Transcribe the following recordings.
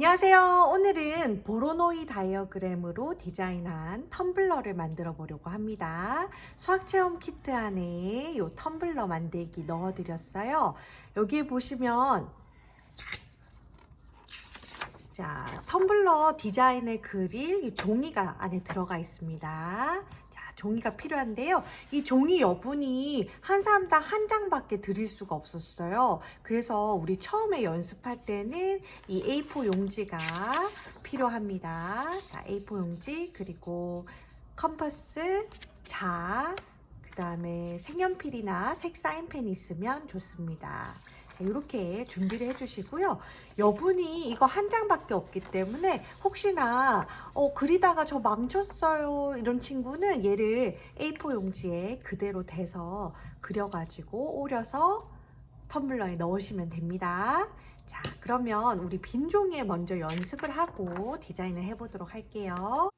안녕하세요. 오늘은 보로노이 다이어그램으로 디자인한 텀블러를 만들어 보려고 합니다. 수학체험 키트 안에 이 텀블러 만들기 넣어 드렸어요. 여기에 보시면 텀블러 디자인을 그릴 이 종이가 안에 들어가 있습니다. 종이가 필요한데요. 이 종이 여분이 한 사람당 한 장밖에 드릴 수가 없었어요. 그래서 우리 처음에 연습할 때는 이 A4 용지가 필요합니다. A4 용지, 그리고 컴퍼스, 그 다음에 색연필이나 색사인펜이 있으면 좋습니다. 이렇게 준비를 해주시고요. 여분이 이거 한 장밖에 없기 때문에 혹시나 그리다가 저 망쳤어요 이런 친구는 얘를 A4 용지에 그대로 대서 그려가지고 오려서 텀블러에 넣으시면 됩니다. 자, 그러면 우리 빈 종이에 먼저 연습을 하고 디자인을 해보도록 할게요.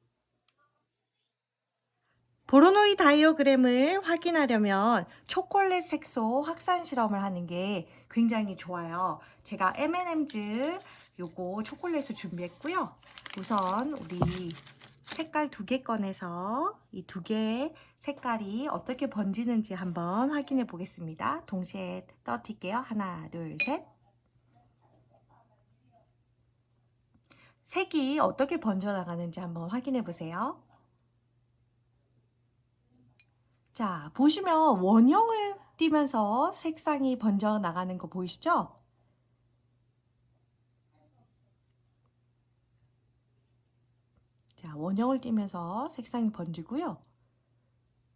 보로노이 다이어그램을 확인하려면 초콜릿 색소 확산 실험을 하는 게 굉장히 좋아요. 제가 M&M's 요거 초콜릿을 준비했고요. 우선 우리 색깔 2개 꺼내서 이 2개의 색깔이 어떻게 번지는지 한번 확인해 보겠습니다. 동시에 떨어뜨릴게요. 하나, 둘, 셋. 색이 어떻게 번져 나가는지 한번 확인해 보세요. 자, 보시면 원형을 띄면서 색상이 번져 나가는 거 보이시죠? 자, 원형을 띄면서 색상이 번지고요.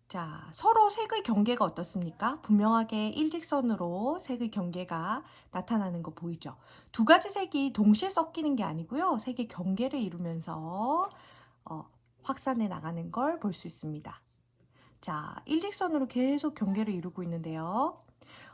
자, 서로 색의 경계가 어떻습니까? 분명하게 일직선으로 색의 경계가 나타나는 거 보이죠? 두 가지 색이 동시에 섞이는 게 아니고요. 색의 경계를 이루면서 확산해 나가는 걸 볼 수 있습니다. 자, 일직선으로 계속 경계를 이루고 있는데요.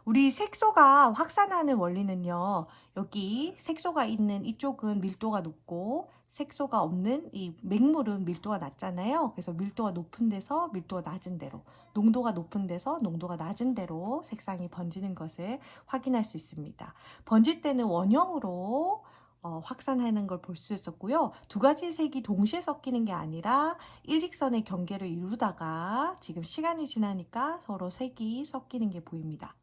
우리 색소가 확산하는 원리는요. 여기 색소가 있는 이쪽은 밀도가 높고 색소가 없는 이 맹물은 밀도가 낮잖아요. 그래서 밀도가 높은 데서 밀도가 낮은 데로, 농도가 높은 데서 농도가 낮은 데로 색상이 번지는 것을 확인할 수 있습니다. 번질 때는 원형으로 확산하는 걸 볼 수 있었고요. 두 가지 색이 동시에 섞이는 게 아니라 일직선의 경계를 이루다가 지금 시간이 지나니까 서로 색이 섞이는 게 보입니다.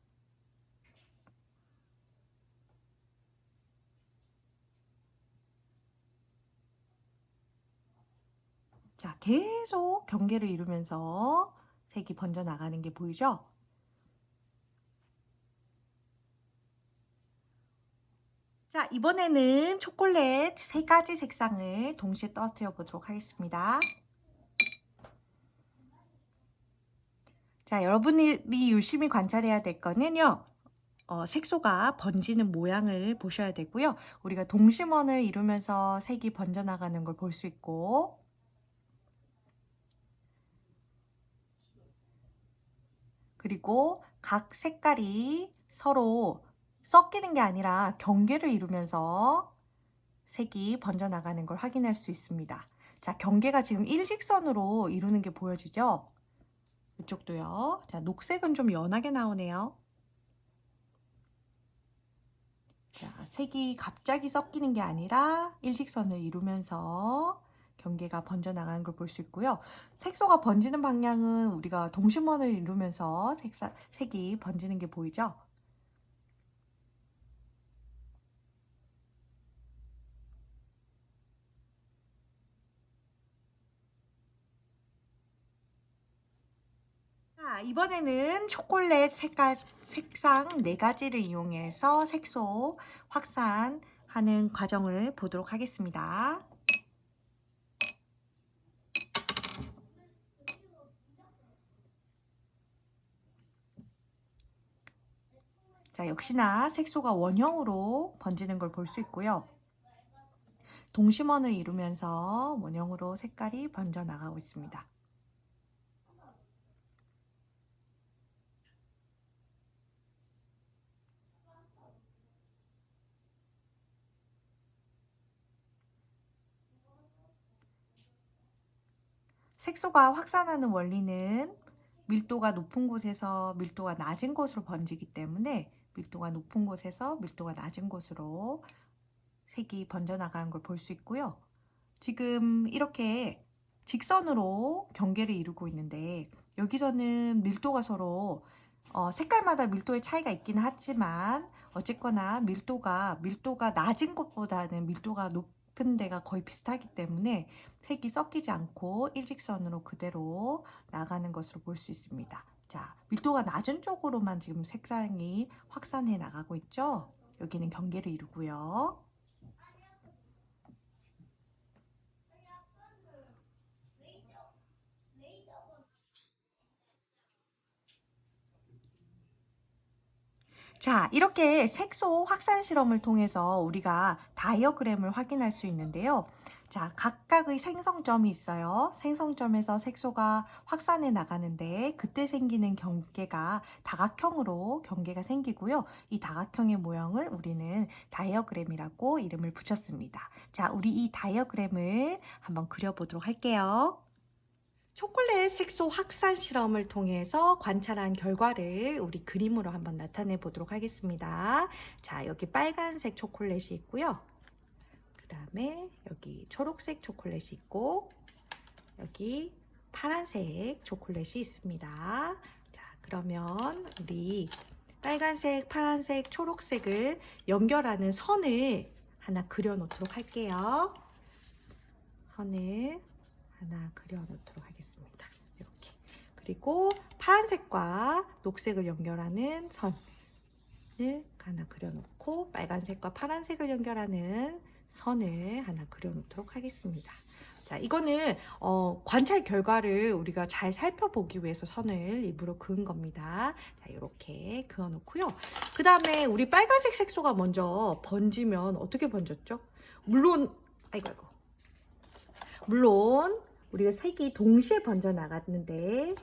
자, 계속 경계를 이루면서 색이 번져 나가는 게 보이죠? 자, 이번에는 초콜릿 3가지 색상을 동시에 떨어뜨려 보도록 하겠습니다. 자, 여러분이 유심히 관찰해야 될 거는요. 색소가 번지는 모양을 보셔야 되고요. 우리가 동심원을 이루면서 색이 번져나가는 걸 볼 수 있고, 그리고 각 색깔이 서로 섞이는 게 아니라 경계를 이루면서 색이 번져나가는 걸 확인할 수 있습니다. 자, 경계가 지금 일직선으로 이루는 게 보여지죠? 이쪽도요. 자, 녹색은 좀 연하게 나오네요. 자, 색이 갑자기 섞이는 게 아니라 일직선을 이루면서 경계가 번져나가는 걸 볼 수 있고요. 색소가 번지는 방향은 우리가 동심원을 이루면서 색이 번지는 게 보이죠? 자, 이번에는 초콜릿 색상 4가지를 이용해서 색소 확산하는 과정을 보도록 하겠습니다. 자, 역시나 색소가 원형으로 번지는 걸 볼 수 있고요. 동심원을 이루면서 원형으로 색깔이 번져 나가고 있습니다. 색소가 확산하는 원리는 밀도가 높은 곳에서 밀도가 낮은 곳으로 번지기 때문에 밀도가 높은 곳에서 밀도가 낮은 곳으로 색이 번져나가는 걸 볼 수 있고요. 지금 이렇게 직선으로 경계를 이루고 있는데 여기서는 밀도가 서로 색깔마다 밀도의 차이가 있긴 하지만 어쨌거나 밀도가 낮은 것보다는 밀도가 높은 데가 거의 비슷하기 때문에 색이 섞이지 않고 일직선으로 그대로 나가는 것으로 볼 수 있습니다. 자, 밀도가 낮은 쪽으로만 지금 색상이 확산해 나가고 있죠. 여기는 경계를 이루고요. 자, 이렇게 색소 확산 실험을 통해서 우리가 다이어그램을 확인할 수 있는데요. 자, 각각의 생성점이 있어요. 생성점에서 색소가 확산해 나가는데 그때 생기는 경계가 다각형으로 경계가 생기고요. 이 다각형의 모형을 우리는 다이어그램이라고 이름을 붙였습니다. 자, 우리 이 다이어그램을 한번 그려보도록 할게요. 초콜릿 색소 확산 실험을 통해서 관찰한 결과를 우리 그림으로 한번 나타내 보도록 하겠습니다. 자, 여기 빨간색 초콜릿이 있고요. 그 다음에 여기 초록색 초콜릿이 있고 여기 파란색 초콜릿이 있습니다. 자, 그러면 우리 빨간색, 파란색, 초록색을 연결하는 선을 하나 그려 놓도록 할게요. 선을 하나 그려 놓도록 하겠습니다. 이렇게. 그리고 파란색과 녹색을 연결하는 선을 하나 그려 놓고 빨간색과 파란색을 연결하는 선을 하나 그려 놓도록 하겠습니다. 자, 이거는 관찰 결과를 우리가 잘 살펴보기 위해서 선을 일부러 그은 겁니다. 자, 이렇게 그어 놓고요. 그 다음에 우리 빨간색 색소가 먼저 번지면 어떻게 번졌죠? 물론 우리가 색이 동시에 번져 나갔는데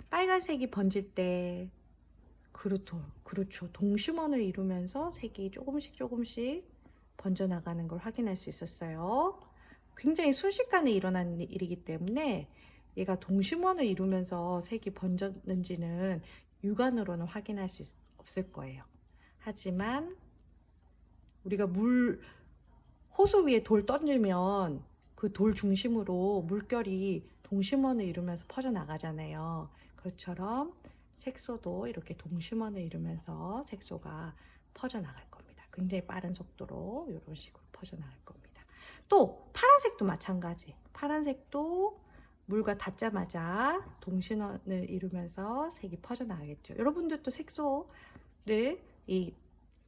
빨간색이 번질 때 그렇죠. 동심원을 이루면서 색이 조금씩 번져 나가는 걸 확인할 수 있었어요. 굉장히 순식간에 일어난 일이기 때문에 얘가 동심원을 이루면서 색이 번졌는지는 육안으로는 확인할 수 없을 거예요. 하지만 우리가 호수 위에 돌 던지면 그 돌 중심으로 물결이 동심원을 이루면서 퍼져나가잖아요. 그것처럼 색소도 이렇게 동심원을 이루면서 색소가 퍼져나갈 겁니다. 굉장히 빠른 속도로 이런 식으로 퍼져나갈 겁니다. 또 파란색도 마찬가지. 파란색도 물과 닿자마자 동심원을 이루면서 색이 퍼져나가겠죠. 여러분들도 색소를 이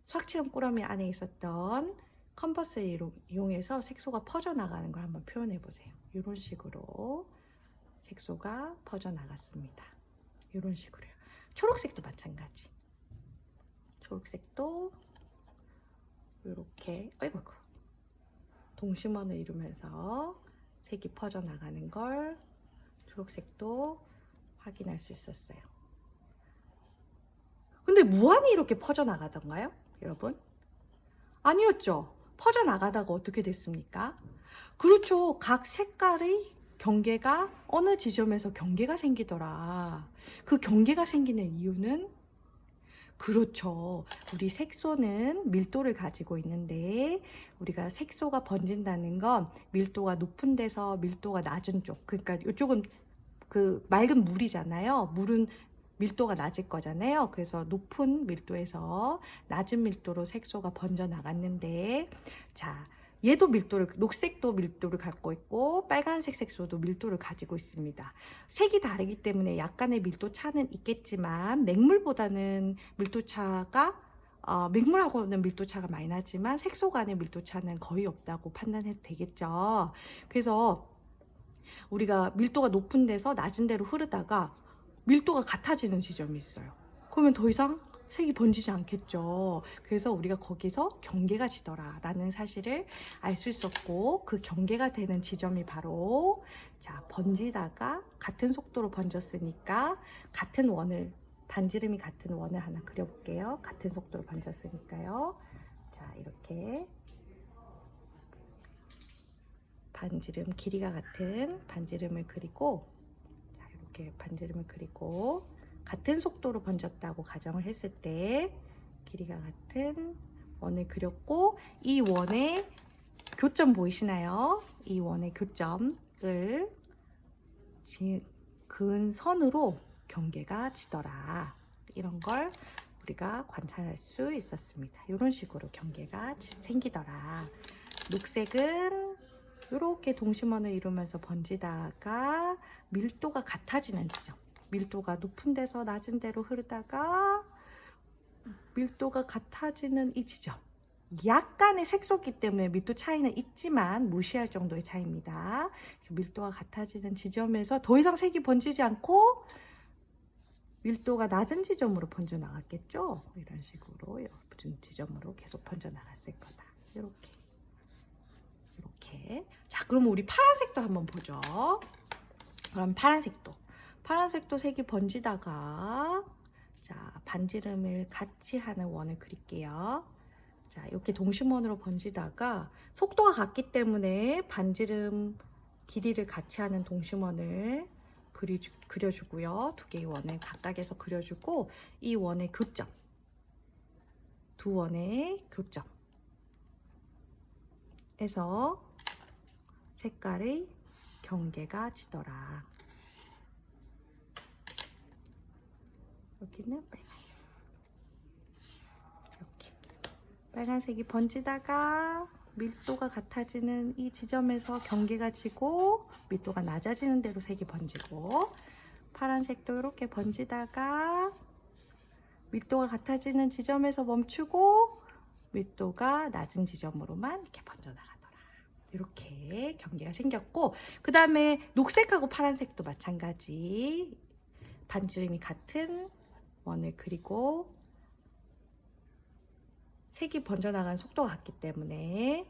수학체험 꾸러미 안에 있었던 컨버스를 이용해서 색소가 퍼져나가는 걸 한번 표현해 보세요. 이런 식으로 색소가 퍼져나갔습니다. 이런 식으로요. 초록색도 마찬가지. 초록색도 이렇게 동심원을 이루면서 색이 퍼져나가는 걸 초록색도 확인할 수 있었어요. 근데 무한히 이렇게 퍼져나가던가요, 여러분? 아니었죠. 퍼져나가다가 어떻게 됐습니까? 그렇죠. 각 색깔의 경계가 어느 지점에서 경계가 생기더라. 그 경계가 생기는 이유는 그렇죠. 우리 색소는 밀도를 가지고 있는데 우리가 색소가 번진다는 건 밀도가 높은 데서 밀도가 낮은 쪽, 그러니까 이쪽은 그 맑은 물이잖아요. 물은 밀도가 낮을 거잖아요. 그래서 높은 밀도에서 낮은 밀도로 색소가 번져 나갔는데, 자, 얘도 녹색도 밀도를 갖고 있고 빨간색 색소도 밀도를 가지고 있습니다. 색이 다르기 때문에 약간의 밀도 차는 있겠지만 맹물보다는 맹물하고는 밀도 차가 많이 나지만 색소 간의 밀도 차는 거의 없다고 판단해도 되겠죠. 그래서 우리가 밀도가 높은 데서 낮은 데로 흐르다가 밀도가 같아지는 지점이 있어요. 그러면 더 이상 색이 번지지 않겠죠. 그래서 우리가 거기서 경계가 지더라 라는 사실을 알 수 있었고, 그 경계가 되는 지점이 바로 번지다가 같은 속도로 번졌으니까 반지름이 같은 원을 하나 그려볼게요. 같은 속도로 번졌으니까요. 자, 이렇게 길이가 같은 반지름을 그리고, 이렇게 반지름을 그리고 같은 속도로 번졌다고 가정을 했을 때 길이가 같은 원을 그렸고 이 원의 교점 보이시나요? 이 원의 교점을 그은 선으로 경계가 지더라. 이런 걸 우리가 관찰할 수 있었습니다. 이런 식으로 경계가 생기더라. 녹색은 이렇게 동심원을 이루면서 번지다가 밀도가 같아지는 지점. 밀도가 높은 데서 낮은 데로 흐르다가 밀도가 같아지는 이 지점. 약간의 색소기 때문에 밀도 차이는 있지만 무시할 정도의 차이입니다. 그래서 밀도가 같아지는 지점에서 더 이상 색이 번지지 않고 밀도가 낮은 지점으로 번져 나갔겠죠. 이런 식으로 높은 지점으로 계속 번져 나갔을 거다. 이렇게. 자, 그럼 우리 파란색도 한번 보죠. 그럼 파란색도 색이 번지다가 자, 반지름을 같이 하는 원을 그릴게요. 자, 이렇게 동심원으로 번지다가 속도가 같기 때문에 반지름 길이를 같이 하는 동심원을 그려주고요. 두 개의 원을 각각에서 그려주고 이 원의 교점, 두 원의 교점에서 색깔의 경계가 지더라. 여기는 빨간색. 이렇게 빨간색이 번지다가 밀도가 같아지는 이 지점에서 경계가 지고 밀도가 낮아지는 대로 색이 번지고, 파란색도 이렇게 번지다가 밀도가 같아지는 지점에서 멈추고 밀도가 낮은 지점으로만 이렇게 번져나가더라. 이렇게 경계가 생겼고, 그 다음에 녹색하고 파란색도 마찬가지 반지름이 같은 원을 그리고 색이 번져나가는 속도가 같기 때문에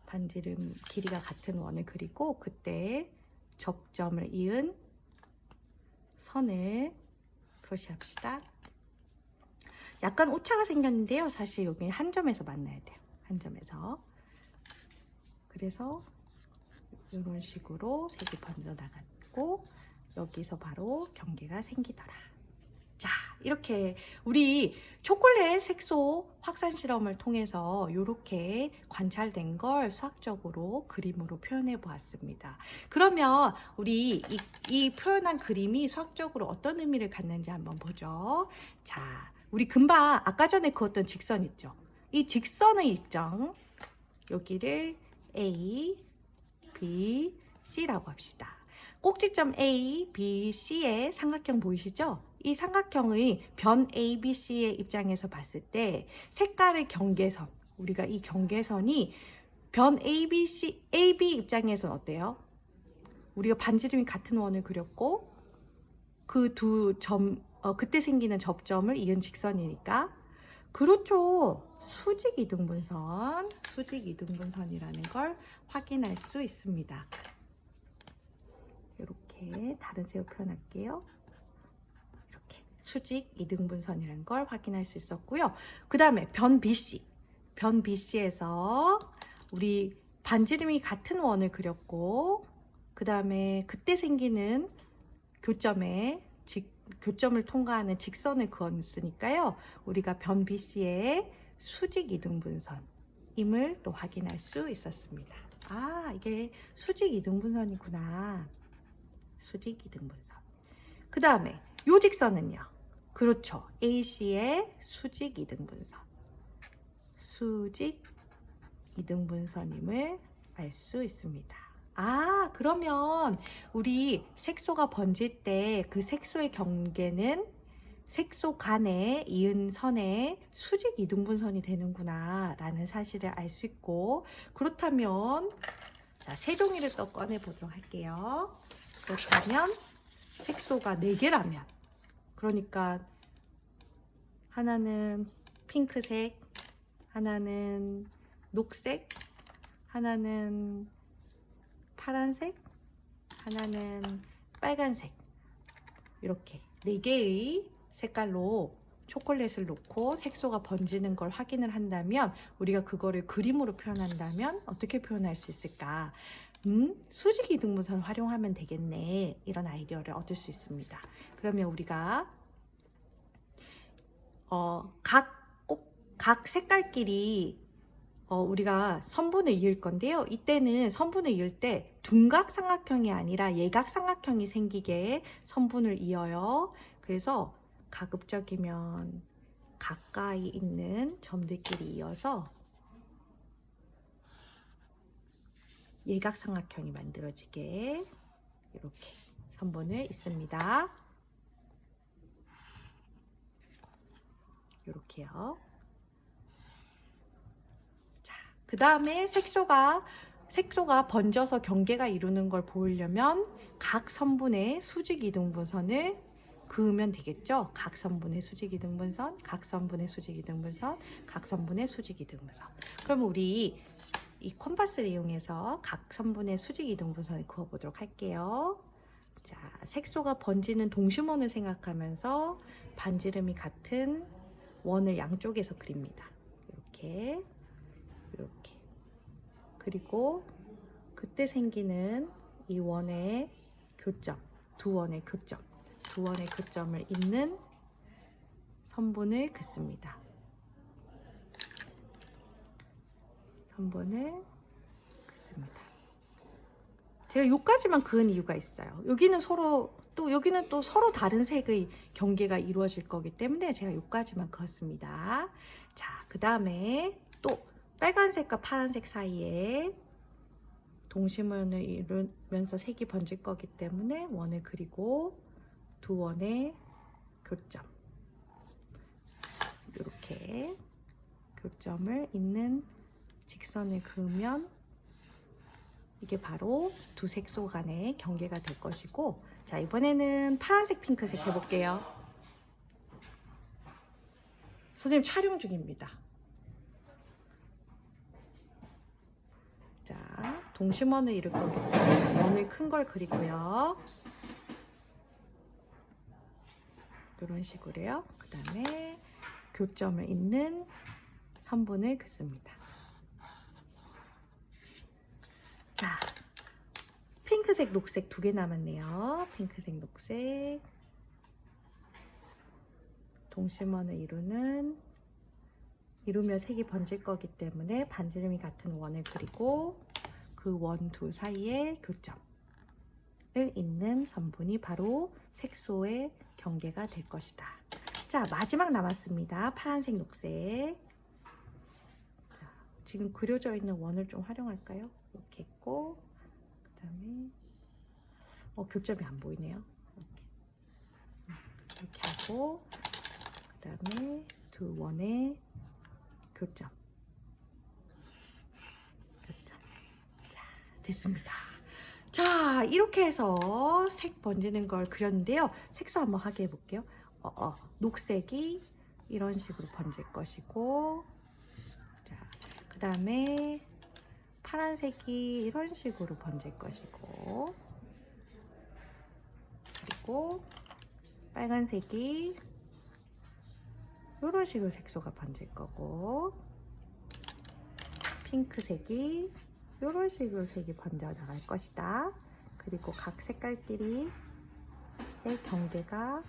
반지름 길이가 같은 원을 그리고 그때 접점을 이은 선을 표시합시다. 약간 오차가 생겼는데요. 사실 여기 한 점에서 만나야 돼요. 한 점에서. 그래서 이런 식으로 색이 번져나갔고 여기서 바로 경계가 생기더라. 자, 이렇게 우리 초콜릿 색소 확산 실험을 통해서 이렇게 관찰된 걸 수학적으로 그림으로 표현해 보았습니다. 그러면 우리 이 표현한 그림이 수학적으로 어떤 의미를 갖는지 한번 보죠. 자, 우리 금방 아까 전에 그었던 직선 있죠. 이 직선의 일정, 여기를 A, B, C라고 합시다. 꼭지점 A, B, C의 삼각형 보이시죠? 이 삼각형의 변 A, B, C의 입장에서 봤을 때 색깔의 경계선, 우리가 이 경계선이 변 A, B, C, A, B 입장에서는 어때요? 우리가 반지름이 같은 원을 그렸고 그 두 점, 그때 생기는 접점을 이은 직선이니까, 그렇죠. 수직 이등분선이라는 걸 확인할 수 있습니다. 이렇게 다른 색으로 표현할게요. 이렇게 수직 이등분선이라는 걸 확인할 수 있었고요. 그 다음에 변 BC에서 우리 반지름이 같은 원을 그렸고 그 다음에 그때 생기는 교점을 통과하는 직선을 그었으니까요. 우리가 변 BC의 수직 이등분선임을 또 확인할 수 있었습니다. 아, 이게 수직 이등분선이구나. 수직 이등분선. 그 다음에 요 직선은요. 그렇죠. AC의 수직 이등분선임을 알 수 있습니다. 아, 그러면 우리 색소가 번질 때 그 색소의 경계는 색소 간에 이은 선의 수직 이등분선이 되는구나 라는 사실을 알 수 있고, 그렇다면 자, 세종이를 또 꺼내 보도록 할게요. 그렇다면 색소가 4개라면, 그러니까 하나는 핑크색, 하나는 녹색, 하나는 파란색, 하나는 빨간색, 이렇게 4개의 색깔로 초콜릿을 놓고 색소가 번지는 걸 확인을 한다면, 우리가 그거를 그림으로 표현한다면 어떻게 표현할 수 있을까? 수직 이등분선 활용하면 되겠네. 이런 아이디어를 얻을 수 있습니다. 그러면 우리가 각 각 색깔끼리 우리가 선분을 이을 건데요. 이때는 선분을 이을 때 둔각 삼각형이 아니라 예각 삼각형이 생기게 선분을 이어요. 그래서 가급적이면 가까이 있는 점들끼리 이어서 예각 삼각형이 만들어지게 이렇게 선분을 잇습니다. 이렇게요. 그 다음에 색소가 번져서 경계가 이루는 걸 보이려면 각 선분의 수직이등분선을 그으면 되겠죠. 각 선분의 수직이등분선, 각 선분의 수직이등분선, 각 선분의 수직이등분선. 그럼 우리 이 컴파스를 이용해서 각 선분의 수직이등분선을 그어보도록 할게요. 자, 색소가 번지는 동심원을 생각하면서 반지름이 같은 원을 양쪽에서 그립니다. 이렇게. 그리고 그때 생기는 이 원의 교점, 두 원의 교점을 잇는 선분을 긋습니다. 제가 여기까지만 그은 이유가 있어요. 여기는 또 서로 다른 색의 경계가 이루어질 거기 때문에 제가 여기까지만 그었습니다. 자, 그 다음에 또 빨간색과 파란색 사이에 동심원을 이루면서 색이 번질 거기 때문에 원을 그리고 두 원의 교점, 이렇게 교점을 잇는 직선을 그으면 이게 바로 두 색소 간의 경계가 될 것이고, 자, 이번에는 파란색, 핑크색 해볼게요. 선생님 촬영 중입니다. 자, 동심원을 이룰 거기 때문에 원을 큰 걸 그리고요. 이런 식으로요. 그 다음에 교점을 잇는 선분을 긋습니다. 자, 핑크색, 녹색 두 개 남았네요. 핑크색, 녹색. 동심원을 이루며 색이 번질 거기 때문에 반지름이 같은 원을 그리고 그 원 둘 사이에 교점을 잇는 선분이 바로 색소의 경계가 될 것이다. 자, 마지막 남았습니다. 파란색, 녹색. 자, 지금 그려져 있는 원을 좀 활용할까요? 이렇게 있고, 그 다음에 교점이 안 보이네요. 이렇게 하고, 그 다음에 두 원의 교점. 자, 됐습니다. 자, 이렇게 해서 색 번지는 걸 그렸는데요. 색소 한번 하게 해볼게요. 녹색이 이런 식으로 번질 것이고, 자, 그 다음에 파란색이 이런 식으로 번질 것이고, 그리고 빨간색이 이런 식으로 색소가 번질 거고, 핑크색이 이런 식으로 색이 번져 나갈 것이다. 그리고 각 색깔끼리의 경계가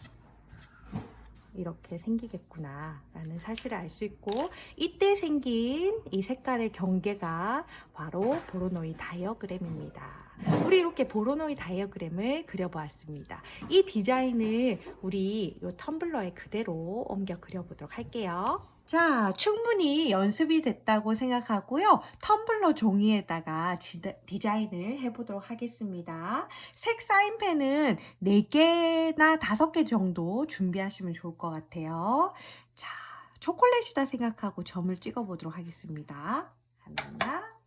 이렇게 생기겠구나 라는 사실을 알 수 있고, 이때 생긴 이 색깔의 경계가 바로 보로노이 다이어그램입니다. 우리 이렇게 보로노이 다이어그램을 그려보았습니다. 이 디자인을 우리 이 텀블러에 그대로 옮겨 그려보도록 할게요. 자, 충분히 연습이 됐다고 생각하고요. 텀블러 종이에다가 디자인을 해보도록 하겠습니다. 색 사인펜은 4개나 5개 정도 준비하시면 좋을 것 같아요. 자, 초콜릿이다 생각하고 점을 찍어보도록 하겠습니다. 하나,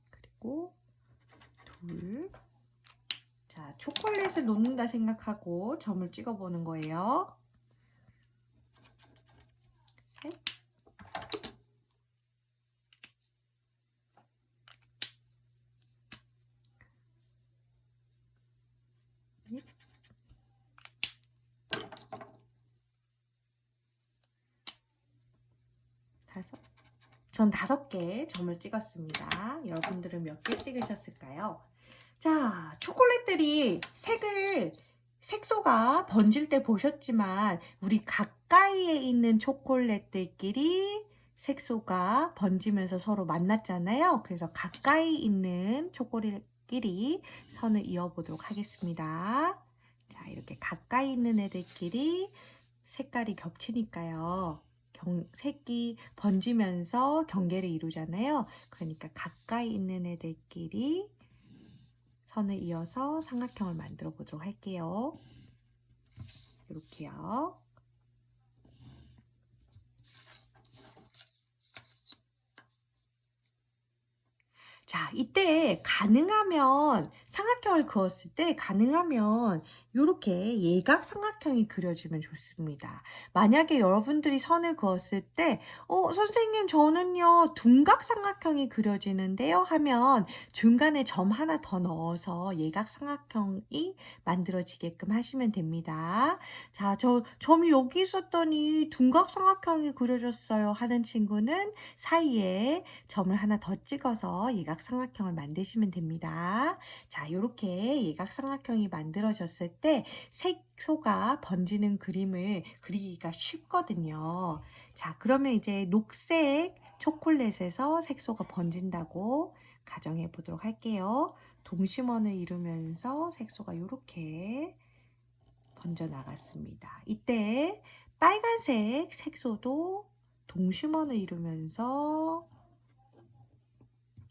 그리고 둘. 자, 초콜릿을 놓는다 생각하고 점을 찍어보는 거예요. 전 5개 점을 찍었습니다. 여러분들은 몇 개 찍으셨을까요? 자, 초콜릿들이 색소가 번질 때 보셨지만 우리 가까이에 있는 초콜릿들끼리 색소가 번지면서 서로 만났잖아요. 그래서 가까이 있는 초콜릿끼리 선을 이어보도록 하겠습니다. 자, 이렇게 가까이 있는 애들끼리 색깔이 겹치니까요. 색이 번지면서 경계를 이루잖아요. 그러니까 가까이 있는 애들끼리 선을 이어서 삼각형을 만들어 보도록 할게요. 이렇게요. 자, 이때 가능하면 삼각형을 그었을 때 가능하면 이렇게 예각 삼각형이 그려지면 좋습니다. 만약에 여러분들이 선을 그었을 때 선생님 저는요 둔각 삼각형이 그려지는데요 하면 중간에 점 하나 더 넣어서 예각 삼각형이 만들어지게끔 하시면 됩니다. 자, 점이 여기 있었더니 둔각 삼각형이 그려졌어요 하는 친구는 사이에 점을 하나 더 찍어서 예각삼각형을 만드시면 됩니다. 자, 이렇게 예각삼각형이 만들어졌을 때 색소가 번지는 그림을 그리기가 쉽거든요. 자, 그러면 이제 녹색 초콜릿에서 색소가 번진다고 가정해 보도록 할게요. 동심원을 이루면서 색소가 이렇게 번져 나갔습니다. 이때 빨간색 색소도 동심원을 이루면서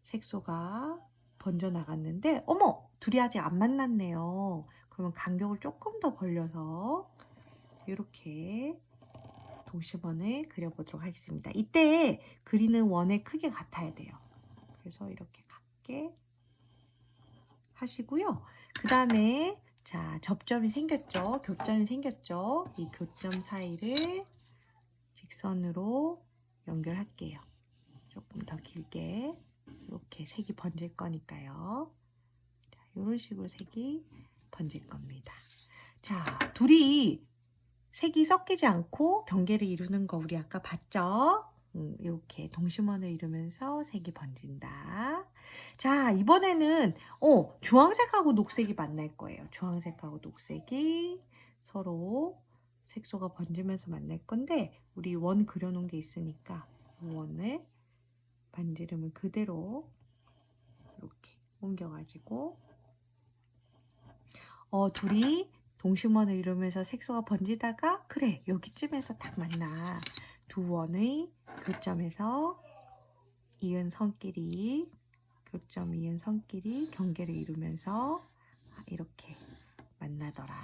색소가 번져 나갔는데 어머! 둘이 아직 안 만났네요. 그러면 간격을 조금 더 벌려서 이렇게 동심원을 그려보도록 하겠습니다. 이때 그리는 원의 크기 같아야 돼요. 그래서 이렇게 같게 하시고요. 그 다음에 자, 접점이 생겼죠. 교점이 생겼죠. 이 교점 사이를 직선으로 연결할게요. 조금 더 길게 이렇게 색이 번질 거니까요. 자, 이런 식으로 색이 번질 겁니다. 자, 둘이 색이 섞이지 않고 경계를 이루는 거 우리 아까 봤죠? 이렇게 동심원을 이루면서 색이 번진다. 자, 이번에는 주황색하고 녹색이 만날 거예요. 주황색하고 녹색이 서로 색소가 번지면서 만날 건데 우리 원 그려놓은 게 있으니까 원을 반지름을 그대로 이렇게 옮겨가지고 둘이 동심원을 이루면서 색소가 번지다가 그래 여기쯤에서 딱 만나 두 원의 교점에서 이은 선끼리 교점 이은 선끼리 경계를 이루면서 이렇게 만나더라.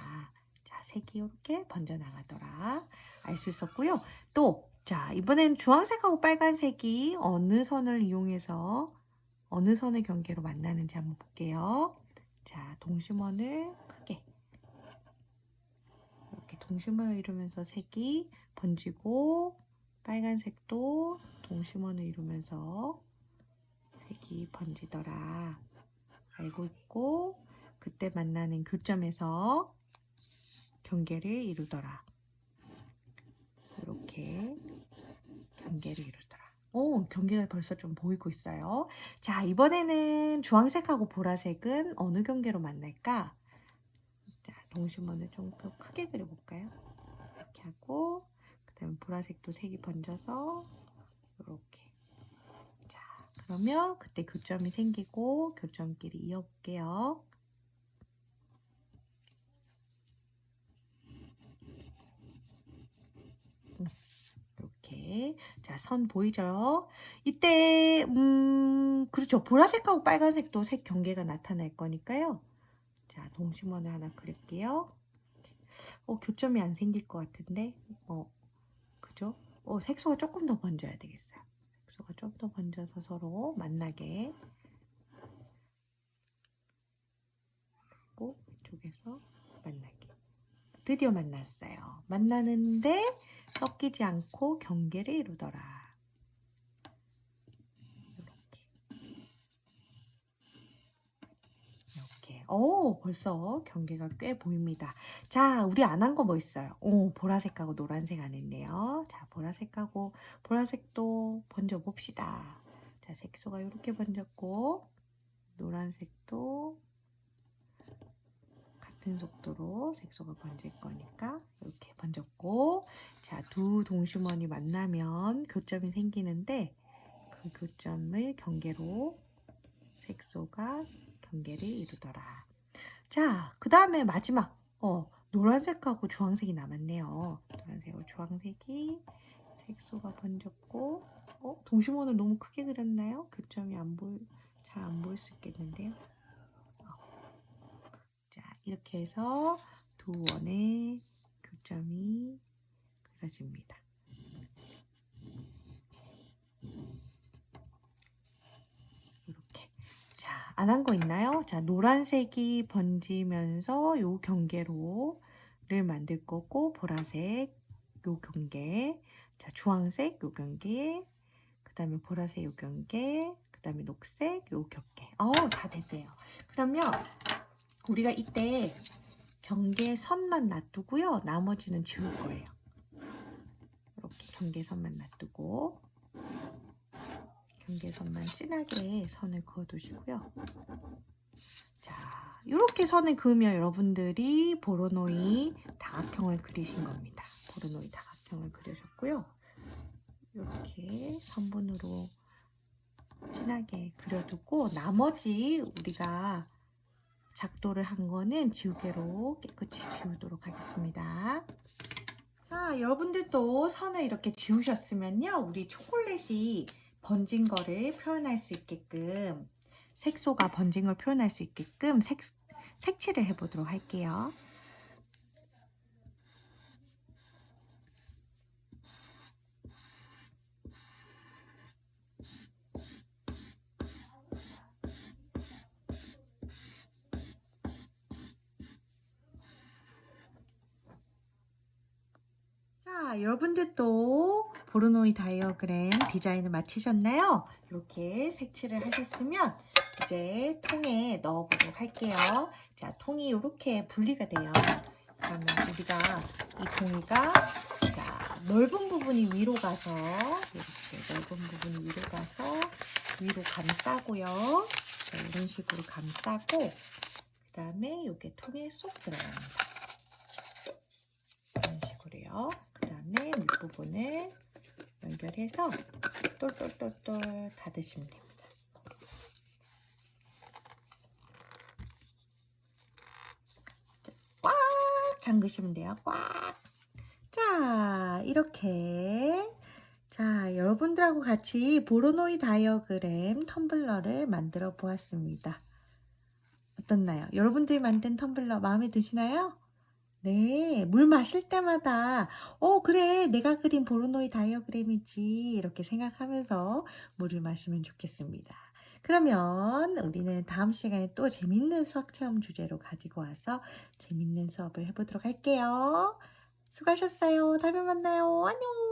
자, 색이 이렇게 번져 나가더라. 알 수 있었고요. 또 자, 이번엔 주황색하고 빨간색이 어느 선을 이용해서 어느 선의 경계로 만나는지 한번 볼게요. 자, 동심원을 크게 이렇게 동심원을 이루면서 색이 번지고 빨간색도 동심원을 이루면서 색이 번지더라. 알고 있고 그때 만나는 교점에서 경계를 이루더라. 이렇게 경계를 이루더라. 경계가 벌써 좀 보이고 있어요. 자, 이번에는 주황색하고 보라색은 어느 경계로 만날까? 자, 동심원을 좀 더 크게 그려볼까요? 이렇게 하고 그 다음에 보라색도 색이 번져서 이렇게. 자, 그러면 그때 교점이 생기고 교점끼리 이어볼게요. 이렇게. 자, 선 보이죠? 이때 그렇죠. 보라색하고 빨간색도 색 경계가 나타날 거니까요. 자, 동심원을 하나 그릴게요. 교점이 안 생길 것 같은데. 그죠? 색소가 조금 더 번져야 되겠어요. 색소가 좀 더 번져서 서로 만나게. 그리고 이쪽에서 만나게. 드디어 만났어요. 만나는데 섞이지 않고 경계를 이루더라. 이렇게. 벌써 경계가 꽤 보입니다. 자, 우리 안 한 거 뭐 있어요? 보라색하고 노란색 안 했네요. 자, 보라색하고 보라색도 번져 봅시다. 자, 색소가 이렇게 번졌고 노란색도 같은 속도로 색소가 번질 거니까 이렇게 번졌고, 자, 두 동주머니 만나면 교점이 생기는데 그 교점을 경계로 색소가 경계를 이루더라. 자, 그 다음에 마지막 노란색하고 주황색이 남았네요. 노란색하고 주황색이 색소가 번졌고, 동심원을 너무 크게 그렸나요? 교점이 잘 안 보일 수 있겠는데요. 자, 이렇게 해서 두 원의 교점이 그려집니다. 이렇게. 자, 안 한 거 있나요? 자, 노란색이 번지면서 요 경계로를 만들 거고, 보라색 요 경계, 자, 주황색 요 경계, 그 다음에 보라색 요 경계, 그 다음에 녹색 요 경계. 다 됐네요. 그러면 우리가 이때 경계선만 놔두고요. 나머지는 지울 거예요. 이렇게 경계선만 놔두고 경계선만 진하게 선을 그어 두시고요. 자, 이렇게 선을 그으면 여러분들이 보로노이 다각형을 그리신 겁니다. 보로노이 다각형을 그려줬고요. 이렇게 선분으로 진하게 그려두고 나머지 우리가 작도를 한 거는 지우개로 깨끗이 지우도록 하겠습니다. 자, 여러분들도 선을 이렇게 지우셨으면요. 우리 초콜릿이 번진 거를 표현할 수 있게끔, 색소가 번진 걸 표현할 수 있게끔 색칠을 해보도록 할게요. 자, 여러분들도 보로노이 다이어그램 디자인을 마치셨나요? 이렇게 색칠을 하셨으면 이제 통에 넣어보도록 할게요. 자, 통이 이렇게 분리가 돼요. 그러면 우리가 이 종이가 넓은 부분이 위로 가서 이렇게 넓은 부분이 위로 가서 위로 감싸고요. 자, 이런 식으로 감싸고 그 다음에 이게 통에 쏙 들어갑니다. 이런 식으로요. 그 다음에 밑부분을 연결해서 똘똘똘똘 닫으시면 됩니다. 꽉 잠그시면 돼요. 꽉. 자, 이렇게. 자, 여러분들하고 같이 보로노이 다이어그램 텀블러를 만들어 보았습니다. 어떻나요? 여러분들이 만든 텀블러 마음에 드시나요? 네, 물 마실 때마다 그래, 내가 그린 보로노이 다이어그램이지 이렇게 생각하면서 물을 마시면 좋겠습니다. 그러면 우리는 다음 시간에 또 재밌는 수학 체험 주제로 가지고 와서 재밌는 수업을 해보도록 할게요. 수고하셨어요. 다음에 만나요. 안녕.